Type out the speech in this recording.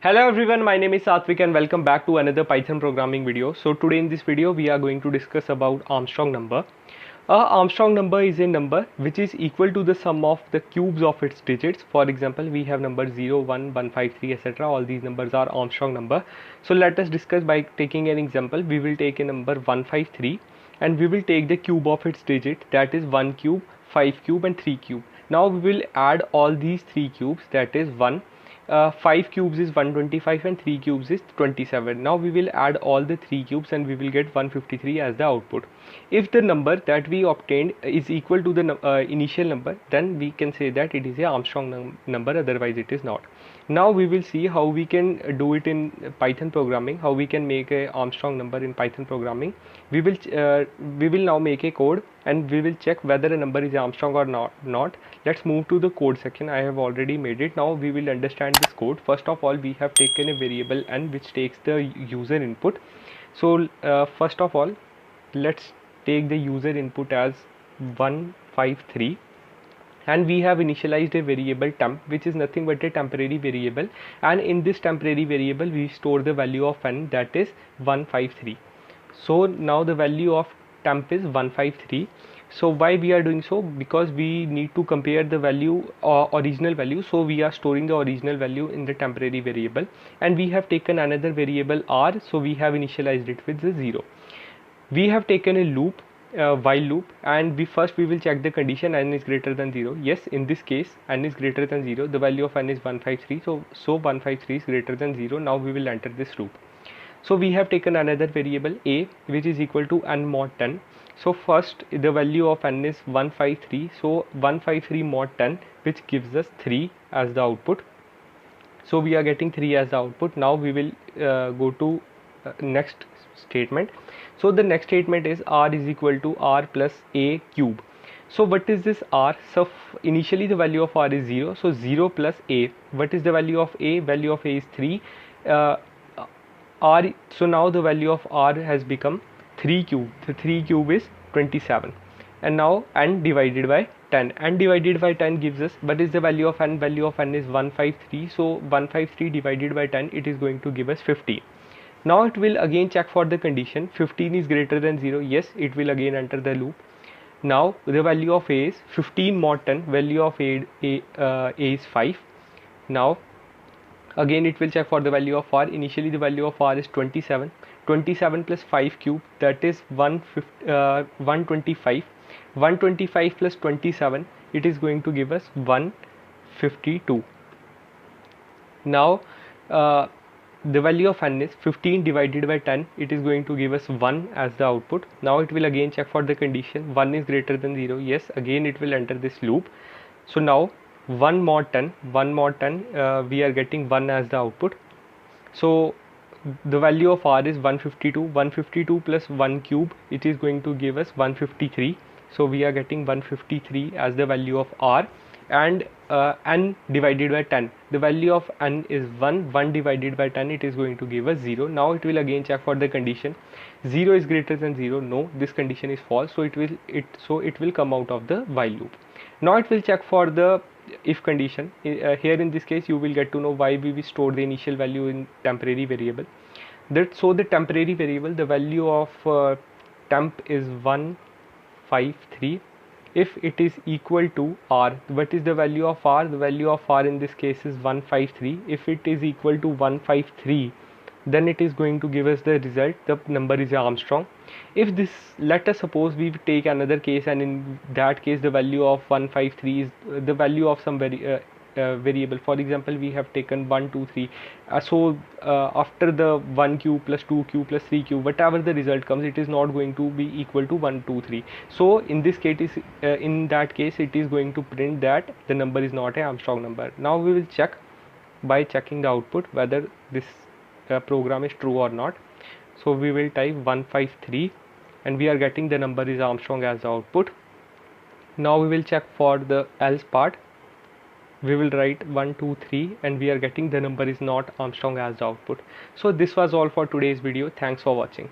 Hello everyone, my name is Satvik and welcome back to another Python programming video. So today in this video we are going to discuss about Armstrong number. Armstrong number is a number which is equal to the sum of the cubes of its digits. For example, we have numbers 0, 1, 153 etc. All these numbers are Armstrong number. So let us discuss by taking an example. We will take a number 153 and we will take the cube of its digit, that is 1 cube, 5 cube and 3 cube. Now we will add all these 3 cubes, that is 1. 5 cubes is 125 and 3 cubes is 27. Now we will add all the 3 cubes and we will get 153 as the output. If the number that we obtained is equal to the initial number, then we can say that it is a Armstrong number, otherwise it is not. Now we will see how we can do it in Python programming, how we can make a Armstrong number in Python programming. We will now make a code and we will check whether a number is Armstrong or not. Let's move to the code section. I have already made it. Now we will understand this code. First of all, we have taken a variable n which takes the user input. So first of all, let's take the user input as 153 and we have initialized a variable temp, which is nothing but a temporary variable, and in this temporary variable we store the value of n, that is 153. So now the value of temp is 153. So why we are doing so? Because we need to compare the value original value, so we are storing the original value in the temporary variable, and we have taken another variable r, so we have initialized it with the 0. We have taken a loop, while loop, and we will check the condition n is greater than 0. Yes, in this case n is greater than 0, the value of n is 153, so 153 is greater than 0. Now we will enter this loop. So we have taken another variable a which is equal to n mod 10. So first the value of n is 153, so 153 mod 10, which gives us 3 as the output. So we are getting 3 as the output. Now we will go to next statement. So the next statement is r is equal to r plus a cube. So what is this r? So initially the value of r is 0, so 0 plus a. What is the value of a? Value of a is 3. So now the value of r has become 3 cube. The 3 cube is 27, and now n divided by 10. N divided by 10 gives us, what is the value of n? Value of n is 153. So 153 divided by 10, it is going to give us 50. Now it will again check for the condition. 15 is greater than 0. Yes, it will again enter the loop. Now the value of a is 15 mod 10. Value of a is 5. Now again it will check for the value of r. Initially the value of r is 27. 27 plus 5 cube, that is 125. 125 plus 27, it is going to give us 152. Now the value of n is 15 divided by 10, it is going to give us 1 as the output. Now it will again check for the condition. 1 is greater than 0. Yes, again it will enter this loop. So now 1 mod 10, we are getting 1 as the output. So the value of r is 152. 152 plus 1 cube, it is going to give us 153. So we are getting 153 as the value of r, and n divided by 10, the value of n is 1. 1 divided by 10, it is going to give us 0. Now it will again check for the condition. 0 is greater than 0. No, this condition is false, so it will come out of the while loop. Now it will check for the if condition. Here in this case you will get to know why we will store the initial value in temporary variable. So the temporary variable, the value of temp is 153. If it is equal to r, what is the value of r? The value of r in this case is 153. If it is equal to 153, then it is going to give us the result, the number is Armstrong. If this, let us suppose we take another case, and in that case the value of 153 is the value of some variable. For example, we have taken 1 2 3. So after the 1 cube plus 2 cube plus 3 cube, whatever the result comes, it is not going to be equal to 1 2 3. So in this case, in that case it is going to print that the number is not a Armstrong number. Now we will check by checking the output whether this program is true or not. So we will type 153 and we are getting the number is Armstrong as the output. Now we will check for the else part. We will write 1 2 3 and we are getting the number is not Armstrong as the output. So this was all for today's video. Thanks for watching.